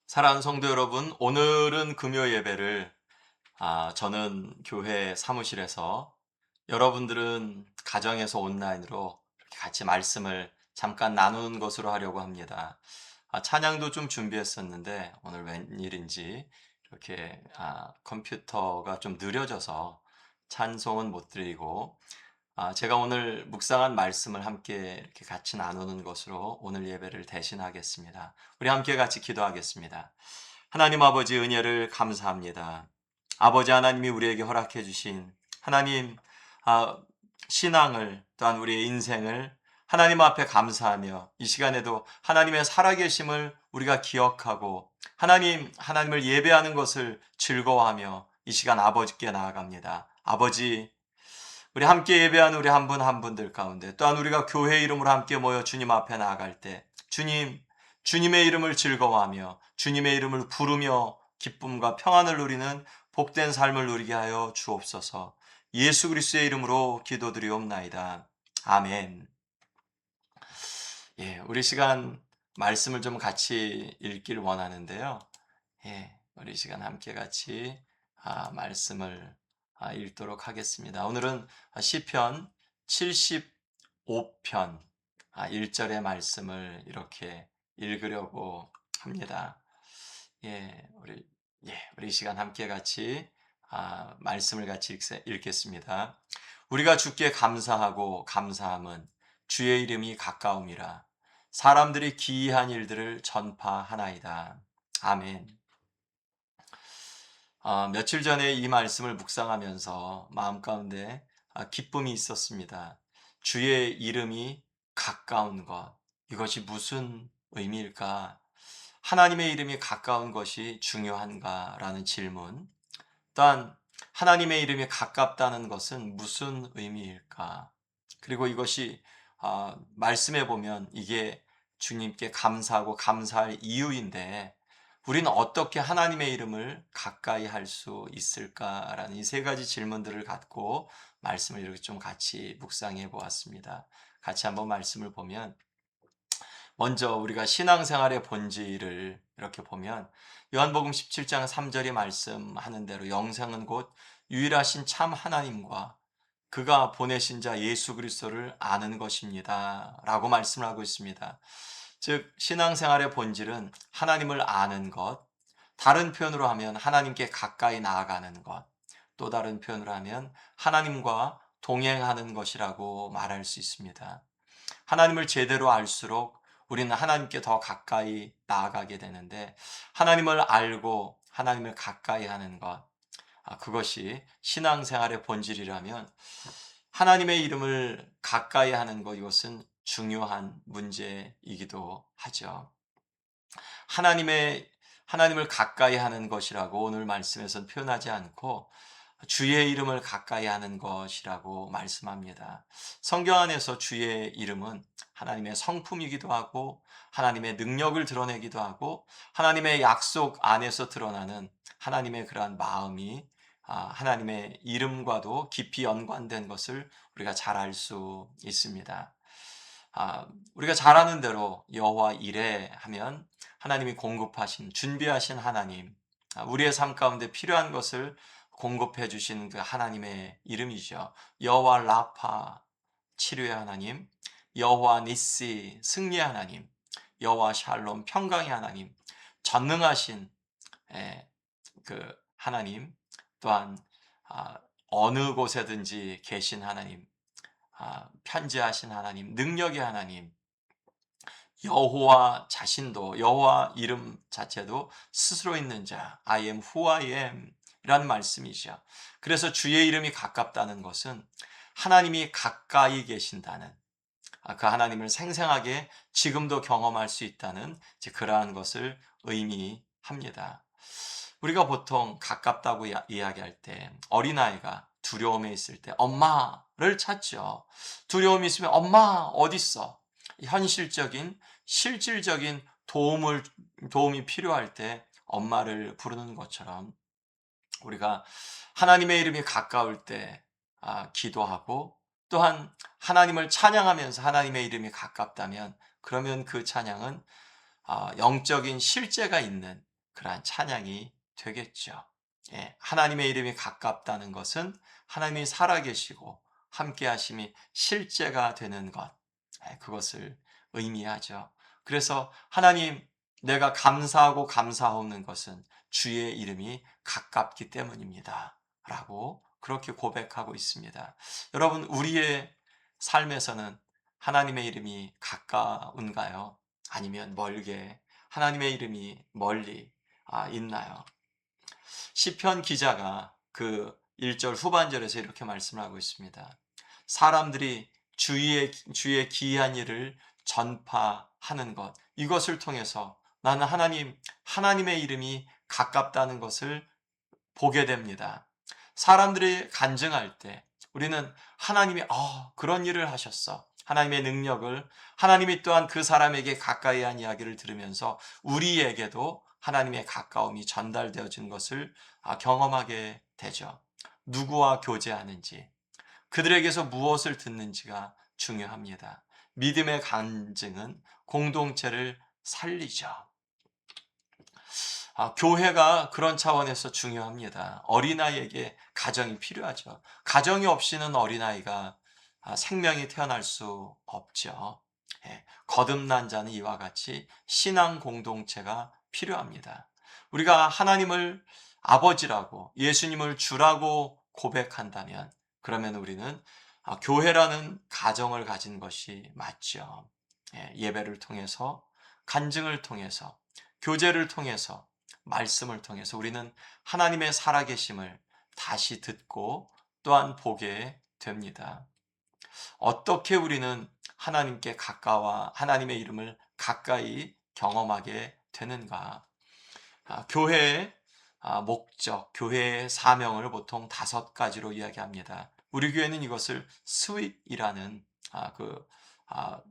사랑하는 성도 여러분, 오늘은 금요 예배를 저는 교회 사무실에서, 여러분들은 가정에서 온라인으로 이렇게 같이 말씀을 잠깐 나누는 것으로 하려고 합니다. 찬양도 좀 준비했었는데 오늘 웬일인지 이렇게 컴퓨터가 좀 느려져서 찬송은 못 드리고, 제가 오늘 묵상한 말씀을 함께 이렇게 같이 나누는 것으로 오늘 예배를 대신하겠습니다. 우리 함께 같이 기도하겠습니다. 하나님 아버지, 은혜를 감사합니다. 아버지 하나님이 우리에게 허락해 주신 하나님, 아, 신앙을, 또한 우리의 인생을 하나님 앞에 감사하며 이 시간에도 하나님의 살아계심을 우리가 기억하고 하나님을 예배하는 것을 즐거워하며 이 시간 아버지께 나아갑니다. 아버지, 우리 함께 예배하는 우리 한 분 한 분들 가운데, 또한 우리가 교회 이름으로 함께 모여 주님 앞에 나아갈 때 주님의 이름을 즐거워하며 주님의 이름을 부르며 기쁨과 평안을 누리는 복된 삶을 누리게 하여 주옵소서. 예수 그리스도의 이름으로 기도드리옵나이다. 아멘. 우리 시간 말씀을 좀 같이 읽길 원하는데요. 우리 시간 함께 같이 말씀을 읽도록 하겠습니다. 오늘은 시편 75편 1절의 말씀을 이렇게 읽으려고 합니다. 우리 우리 시간 함께 같이 말씀을 같이 읽겠습니다. 우리가 주께 감사하고 감사함은 주의 이름이 가까움이라. 사람들이 기이한 일들을 전파하나이다. 아멘. 며칠 전에 이 말씀을 묵상하면서 마음 가운데 기쁨이 있었습니다. 주의 이름이 가까운 것, 이것이 무슨 의미일까? 하나님의 이름이 가까운 것이 중요한가라는 질문, 또한 하나님의 이름이 가깝다는 것은 무슨 의미일까? 그리고 이것이 말씀해 보면 이게 주님께 감사하고 감사할 이유인데, 우리는 어떻게 하나님의 이름을 가까이 할 수 있을까라는 이 세 가지 질문들을 갖고 말씀을 이렇게 좀 같이 묵상해 보았습니다. 같이 한번 말씀을 보면, 먼저 우리가 신앙생활의 본질을 이렇게 보면 요한복음 17장 3절이 말씀하는 대로 영생은 곧 유일하신 참 하나님과 그가 보내신 자 예수 그리스도를 아는 것입니다 라고 말씀을 하고 있습니다. 즉 신앙생활의 본질은 하나님을 아는 것, 다른 표현으로 하면 하나님께 가까이 나아가는 것, 또 다른 표현으로 하면 하나님과 동행하는 것이라고 말할 수 있습니다. 하나님을 제대로 알수록 우리는 하나님께 더 가까이 나아가게 되는데, 하나님을 알고 하나님을 가까이 하는 것, 그것이 신앙생활의 본질이라면 하나님의 이름을 가까이 하는 것, 이것은 중요한 문제이기도 하죠. 하나님의 하나님을 가까이 하는 것이라고 오늘 말씀에서는 표현하지 않고 주의 이름을 가까이 하는 것이라고 말씀합니다. 성경 안에서 주의 이름은 하나님의 성품이기도 하고 하나님의 능력을 드러내기도 하고 하나님의 약속 안에서 드러나는 하나님의 그러한 마음이 하나님의 이름과도 깊이 연관된 것을 우리가 잘 알 수 있습니다. 우리가 잘 아는 대로 여호와 이레 하면 하나님이 공급하신, 준비하신 하나님, 우리의 삶 가운데 필요한 것을 공급해 주신 그 하나님의 이름이죠. 여호와 라파, 치료의 하나님, 여호와 니시, 승리의 하나님, 여호와 샬롬, 평강의 하나님, 전능하신 그 하나님, 또한 어느 곳에든지 계신 하나님, 편지하신 하나님, 능력의 하나님, 여호와 자신도, 여호와 이름 자체도 스스로 있는 자, I am who I am 이란 말씀이죠. 그래서 주의 이름이 가깝다는 것은 하나님이 가까이 계신다는, 그 하나님을 생생하게 지금도 경험할 수 있다는 그러한 것을 의미합니다. 우리가 보통 가깝다고 이야기할 때 어린아이가 두려움에 있을 때 엄마를 찾죠. 두려움이 있으면 엄마 어디 있어? 현실적인 실질적인 도움이 필요할 때 엄마를 부르는 것처럼, 우리가 하나님의 이름이 가까울 때 기도하고, 또한 하나님을 찬양하면서 하나님의 이름이 가깝다면 그러면 그 찬양은 영적인 실제가 있는, 그러한 찬양이 되겠죠. 예, 하나님의 이름이 가깝다는 것은 하나님이 살아계시고 함께 하심이 실제가 되는 것, 예, 그것을 의미하죠. 그래서 하나님, 내가 감사하고 감사하는 것은 주의 이름이 가깝기 때문입니다. 라고 그렇게 고백하고 있습니다. 여러분, 우리의 삶에서는 하나님의 이름이 가까운가요? 아니면 멀게 하나님의 이름이 멀리 있나요? 시편 기자가 그 1절 후반절에서 이렇게 말씀을 하고 있습니다. 사람들이 주의 기이한 일을 전파하는 것, 이것을 통해서 나는 하나님의 이름이 가깝다는 것을 보게 됩니다. 사람들이 간증할 때 우리는 하나님이 그런 일을 하셨어, 하나님의 능력을, 하나님이 또한 그 사람에게 가까이 한 이야기를 들으면서 우리에게도 하나님의 가까움이 전달되어진 것을 경험하게 되죠. 누구와 교제하는지, 그들에게서 무엇을 듣는지가 중요합니다. 믿음의 간증은 공동체를 살리죠. 교회가 그런 차원에서 중요합니다. 어린아이에게 가정이 필요하죠. 가정이 없이는 어린아이가 생명이 태어날 수 없죠. 예, 거듭난 자는 이와 같이 신앙 공동체가 필요합니다. 우리가 하나님을 아버지라고, 예수님을 주라고 고백한다면, 그러면 우리는 교회라는 가정을 가진 것이 맞죠. 예, 예배를 통해서, 간증을 통해서, 교제를 통해서, 말씀을 통해서 우리는 하나님의 살아계심을 다시 듣고 또한 보게 됩니다. 어떻게 우리는 하나님께 하나님의 이름을 가까이 경험하게 되는가? 교회의 목적, 교회의 사명을 보통 5가지로 이야기합니다. 우리 교회는 이것을 스윗이라는 그, 아,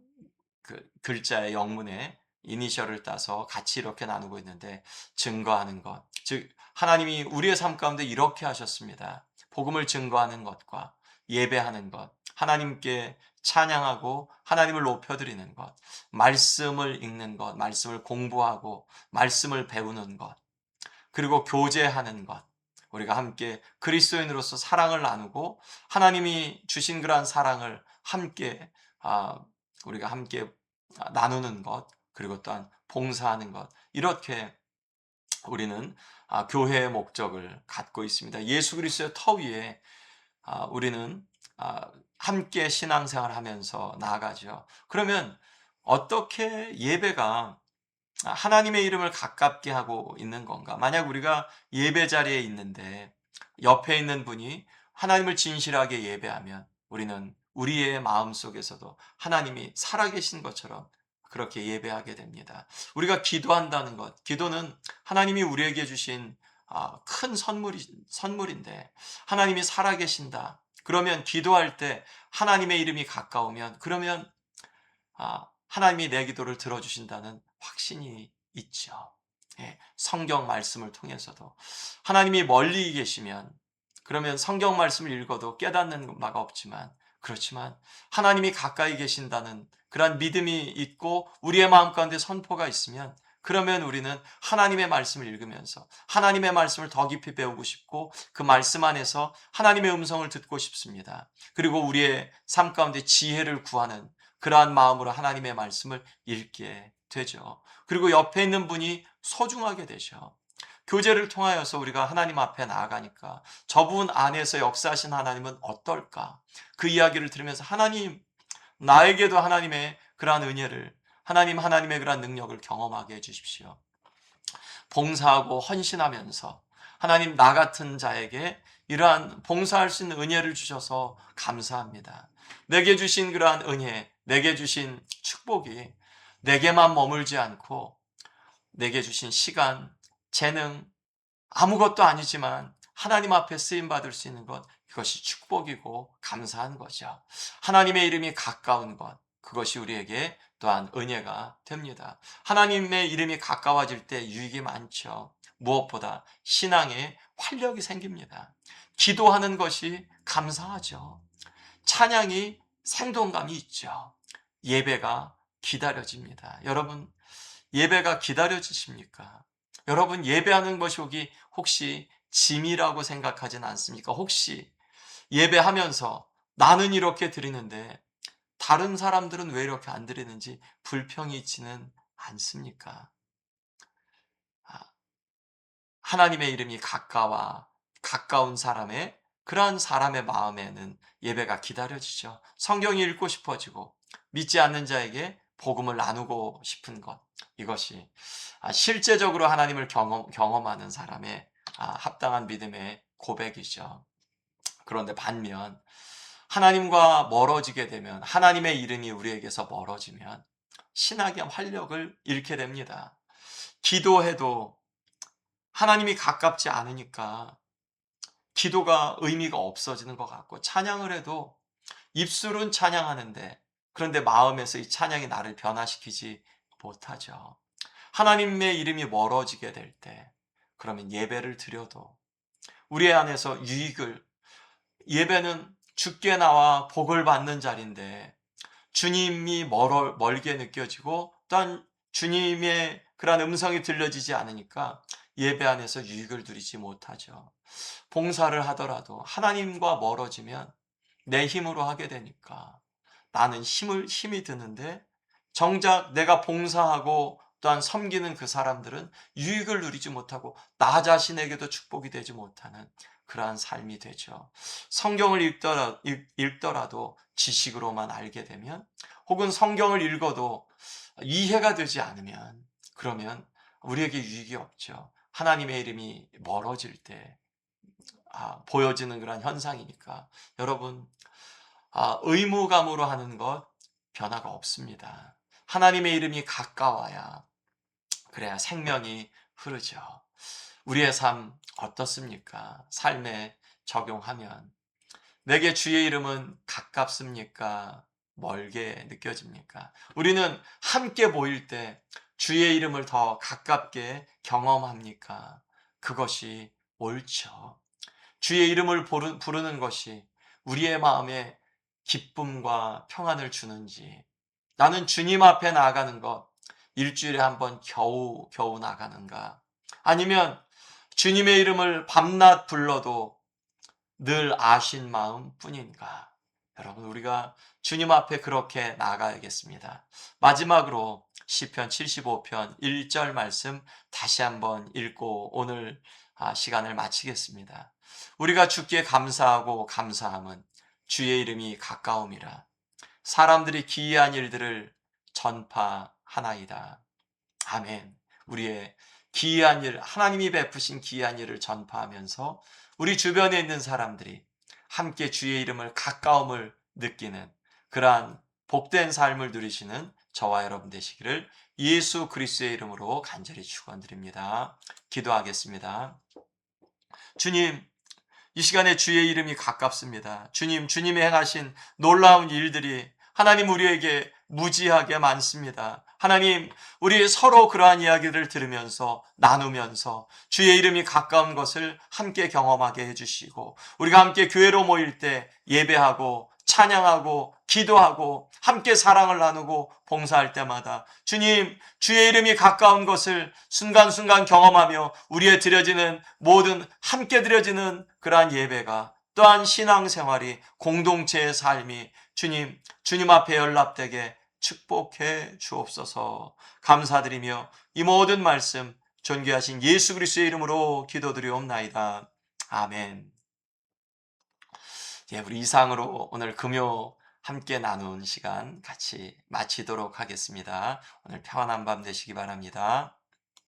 그 글자의 영문의 이니셜을 따서 같이 이렇게 나누고 있는데, 증거하는 것, 즉 하나님이 우리의 삶 가운데 이렇게 하셨습니다. 복음을 증거하는 것과 예배하는 것, 하나님께 찬양하고 하나님을 높여드리는 것, 말씀을 읽는 것, 말씀을 공부하고 말씀을 배우는 것, 그리고 교제하는 것, 우리가 함께 그리스도인으로서 사랑을 나누고 하나님이 주신 그러한 사랑을 함께 우리가 함께 나누는 것, 그리고 또한 봉사하는 것, 이렇게 우리는 교회의 목적을 갖고 있습니다. 예수 그리스도의 터 위에 우리는 함께 신앙생활을 하면서 나아가죠. 그러면 어떻게 예배가 하나님의 이름을 가깝게 하고 있는 건가? 만약 우리가 예배 자리에 있는데 옆에 있는 분이 하나님을 진실하게 예배하면 우리는 우리의 마음 속에서도 하나님이 살아계신 것처럼 그렇게 예배하게 됩니다. 우리가 기도한다는 것, 기도는 하나님이 우리에게 주신 큰 선물인데, 하나님이 살아계신다. 그러면 기도할 때 하나님의 이름이 가까우면, 그러면 하나님이 내 기도를 들어주신다는 확신이 있죠. 예, 성경 말씀을 통해서도 하나님이 멀리 계시면, 그러면 성경 말씀을 읽어도 깨닫는 바가 없지만, 그렇지만 하나님이 가까이 계신다는 그러한 믿음이 있고 우리의 마음 가운데 선포가 있으면, 그러면 우리는 하나님의 말씀을 읽으면서 하나님의 말씀을 더 깊이 배우고 싶고 그 말씀 안에서 하나님의 음성을 듣고 싶습니다. 그리고 우리의 삶 가운데 지혜를 구하는 그러한 마음으로 하나님의 말씀을 읽게 되죠. 그리고 옆에 있는 분이 소중하게 되죠. 교제를 통하여서 우리가 하나님 앞에 나아가니까 저분 안에서 역사하신 하나님은 어떨까? 그 이야기를 들으면서 하나님, 나에게도 하나님의 그러한 은혜를, 하나님의 그러한 능력을 경험하게 해주십시오. 봉사하고 헌신하면서 하나님, 나 같은 자에게 이러한 봉사할 수 있는 은혜를 주셔서 감사합니다. 내게 주신 그러한 은혜, 내게 주신 축복이 내게만 머물지 않고 내게 주신 시간, 재능, 아무것도 아니지만 하나님 앞에 쓰임받을 수 있는 것, 이것이 축복이고 감사한 거죠. 하나님의 이름이 가까운 것, 그것이 우리에게 또한 은혜가 됩니다. 하나님의 이름이 가까워질 때 유익이 많죠. 무엇보다 신앙에 활력이 생깁니다. 기도하는 것이 감사하죠. 찬양이 생동감이 있죠. 예배가 기다려집니다. 여러분, 예배가 기다려지십니까? 여러분, 예배하는 것이 혹시 짐이라고 생각하진 않습니까? 혹시 예배하면서 나는 이렇게 드리는데 다른 사람들은 왜 이렇게 안 드리는지 불평이 있지는 않습니까? 아, 하나님의 이름이 가까운 사람의, 그러한 사람의 마음에는 예배가 기다려지죠. 성경이 읽고 싶어지고 믿지 않는 자에게 복음을 나누고 싶은 것, 이것이 실제적으로 하나님을 경험하는 사람의 합당한 믿음의 고백이죠. 그런데 반면 하나님과 멀어지게 되면, 하나님의 이름이 우리에게서 멀어지면 신학의 활력을 잃게 됩니다. 기도해도 하나님이 가깝지 않으니까 기도가 의미가 없어지는 것 같고, 찬양을 해도 입술은 찬양하는데 그런데 마음에서 이 찬양이 나를 변화시키지 못하죠. 하나님의 이름이 멀어지게 될 때, 그러면 예배를 드려도 우리 안에서 예배는 주께 나와 복을 받는 자리인데 주님이 멀게 느껴지고 또한 주님의 그러한 음성이 들려지지 않으니까 예배 안에서 유익을 누리지 못하죠. 봉사를 하더라도 하나님과 멀어지면 내 힘으로 하게 되니까 나는 힘이 드는데, 정작 내가 봉사하고 또한 섬기는 그 사람들은 유익을 누리지 못하고 나 자신에게도 축복이 되지 못하는 그러한 삶이 되죠. 성경을 읽더라도 지식으로만 알게 되면, 혹은 성경을 읽어도 이해가 되지 않으면, 그러면 우리에게 유익이 없죠. 하나님의 이름이 멀어질 때 보여지는 그런 현상이니까 여러분, 의무감으로 하는 것 변화가 없습니다. 하나님의 이름이 가까워야, 그래야 생명이 흐르죠. 우리의 삶 어떻습니까? 삶에 적용하면 내게 주의 이름은 가깝습니까? 멀게 느껴집니까? 우리는 함께 모일 때 주의 이름을 더 가깝게 경험합니까? 그것이 옳죠. 주의 이름을 부르는 것이 우리의 마음에 기쁨과 평안을 주는지, 나는 주님 앞에 나아가는 것 일주일에 한 번 겨우 나가는가? 아니면 주님의 이름을 밤낮 불러도 늘 아신 마음 뿐인가? 여러분, 우리가 주님 앞에 그렇게 나가야겠습니다. 마지막으로 시편 75편 1절 말씀 다시 한번 읽고 오늘 시간을 마치겠습니다. 우리가 주께 감사하고 감사함은 주의 이름이 가까움이라. 사람들이 기이한 일들을 전파하나이다. 아멘. 우리의 기이한 일, 하나님이 베푸신 기이한 일을 전파하면서 우리 주변에 있는 사람들이 함께 주의 이름을 가까움을 느끼는 그러한 복된 삶을 누리시는 저와 여러분 되시기를 예수 그리스도의 이름으로 간절히 축원드립니다. 기도하겠습니다. 주님, 이 시간에 주의 이름이 가깝습니다. 주님, 주님이 행하신 놀라운 일들이 하나님 우리에게 무지하게 많습니다. 하나님, 우리 서로 그러한 이야기를 들으면서 나누면서 주의 이름이 가까운 것을 함께 경험하게 해주시고, 우리가 함께 교회로 모일 때 예배하고 찬양하고 기도하고 함께 사랑을 나누고 봉사할 때마다 주님, 주의 이름이 가까운 것을 순간순간 경험하며 우리의 드려지는 모든 함께 드려지는 그러한 예배가, 또한 신앙생활이, 공동체의 삶이 주님 앞에 연락되게 축복해 주옵소서. 감사드리며 이 모든 말씀 존귀하신 예수 그리스도의 이름으로 기도드리옵나이다. 아멘. 우리 이상으로 오늘 금요 함께 나눈 시간 같이 마치도록 하겠습니다. 오늘 평안한 밤 되시기 바랍니다.